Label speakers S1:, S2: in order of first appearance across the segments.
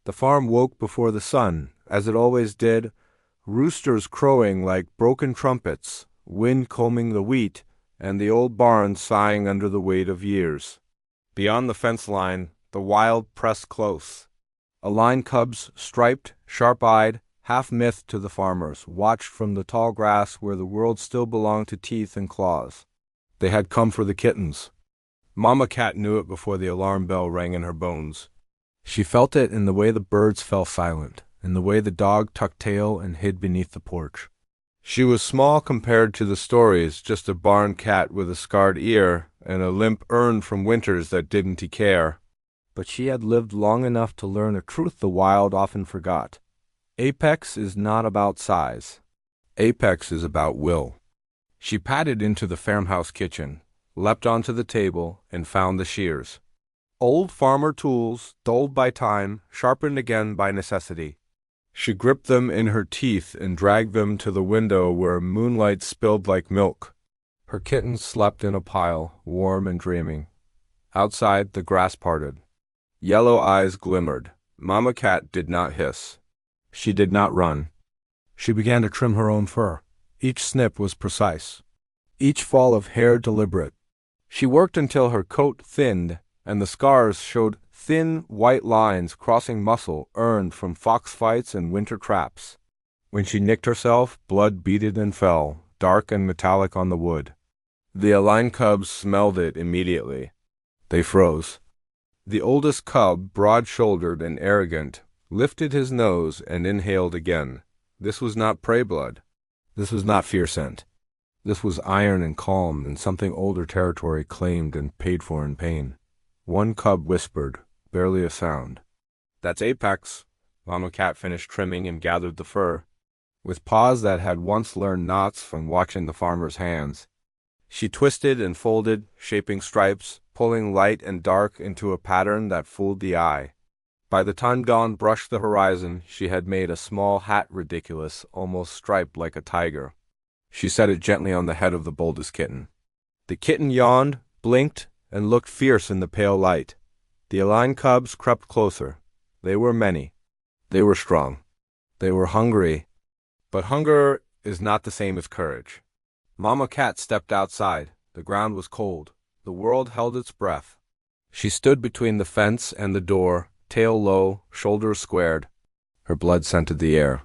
S1: The farm woke before the sun, as it always did, roosters crowing like broken trumpets, wind combing the wheat, and the old barn sighing under the weight of years. Beyond the fence line, the wild pressed close. Aline cubs, striped, sharp-eyed, half-myth to the farmers, watched from the tall grass where the world still belonged to teeth and claws. They had come for the kittens. Mama Cat knew it before the alarm bell rang in her bones. She felt it in the way the birds fell silent, in the way the dog tucked tail and hid beneath the porch. She was small compared to the stories, just a barn cat with a scarred ear and a limp urn from winters that didn't care. But she had lived long enough to learn a truth the wild often forgot. Apex is not about size. Apex is about will. She padded into the farmhouse kitchen, leapt onto the table, and found the shears. Old farmer tools, dulled by time, sharpened again by necessity. She gripped them in her teeth and dragged them to the window where moonlight spilled like milk. Her kittens slept in a pile, warm and dreaming. Outside, the grass parted. Yellow eyes glimmered. Mama Cat did not hiss. She did not run. She began to trim her own fur. Each snip was precise. Each fall of hair deliberate. She worked until her coat thinned, and the scars showed thin, white lines crossing muscle earned from fox fights and winter traps. When she nicked herself, blood beaded and fell, dark and metallic on the wood. The Aline cubs smelled it immediately. They froze. The oldest cub, broad-shouldered and arrogant, lifted his nose and inhaled again. This was not prey blood. This was not fear scent. This was iron and calm and something older territory claimed and paid for in pain. One cub whispered, barely a sound. "That's Apex." Mama Cat finished trimming and gathered the fur. With paws that had once learned knots from watching the farmer's hands, she twisted and folded, shaping stripes, pulling light and dark into a pattern that fooled the eye. By the time dawn brushed the horizon, she had made a small hat ridiculous, almost striped like a tiger. She set it gently on the head of the boldest kitten. The kitten yawned, blinked, and looked fierce in the pale light. The Aline cubs crept closer. They were many. They were strong. They were hungry. But hunger is not the same as courage. Mama Cat stepped outside. The ground was cold. The world held its breath. She stood between the fence and the door, tail low, shoulders squared. Her blood scented the air.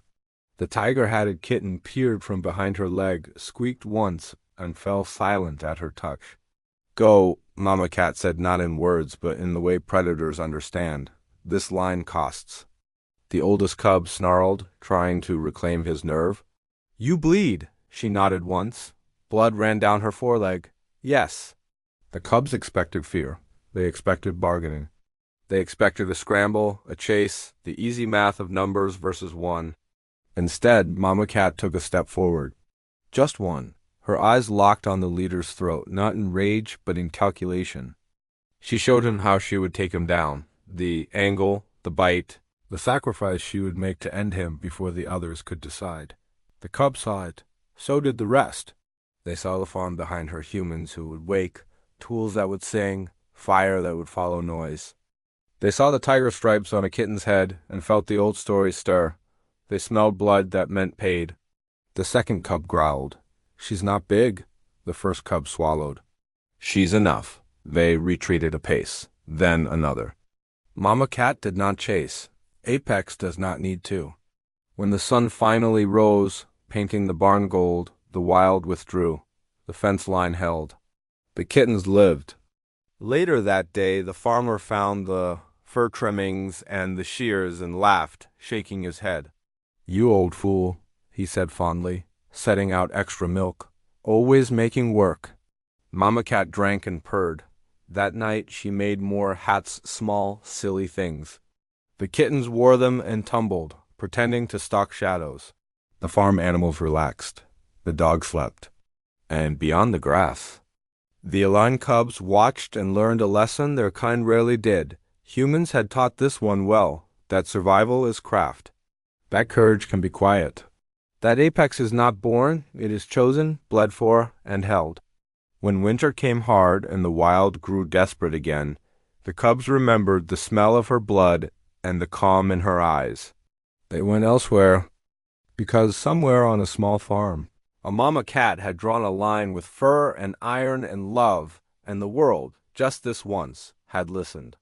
S1: The tiger-hatted kitten peered from behind her leg, squeaked once, and fell silent at her touch. "Go," Mama Cat said, not in words, but in the way predators understand. "This line costs." The oldest cub snarled, trying to reclaim his nerve. "You bleed." She nodded once. Blood ran down her foreleg. "Yes." The cubs expected fear. They expected bargaining. They expected a scramble, a chase, the easy math of numbers versus one. Instead, Mama Cat took a step forward. Just one. Her eyes locked on the leader's throat, not in rage, but in calculation. She showed him how she would take him down. The angle, the bite, the sacrifice she would make to end him before the others could decide. The cub saw it. So did the rest. They saw the farm behind her, humans who would wake, tools that would sing, fire that would follow noise. They saw the tiger stripes on a kitten's head and felt the old story stir. They smelled blood that meant paid. The second cub growled. "She's not big." The first cub swallowed. "She's enough." They retreated a pace, then another. Mama Cat did not chase. Apex does not need to. When the sun finally rose, painting the barn gold, the wild withdrew. The fence line held. The kittens lived. Later that day, the farmer found the fur trimmings and the shears and laughed, shaking his head. "You old fool," he said fondly, setting out extra milk. "Always making work." Mama Cat drank and purred. That night she made more hats, small, silly things. The kittens wore them and tumbled, pretending to stalk shadows. The farm animals relaxed. The dog slept. And beyond the grass, the Aline cubs watched and learned a lesson their kind rarely did. Humans had taught this one well, that survival is craft. That courage can be quiet. That apex is not born, it is chosen, bled for, and held. When winter came hard and the wild grew desperate again, the cubs remembered the smell of her blood and the calm in her eyes. They went elsewhere, because somewhere on a small farm, a mama cat had drawn a line with fur and iron and love, and the world, just this once, had listened.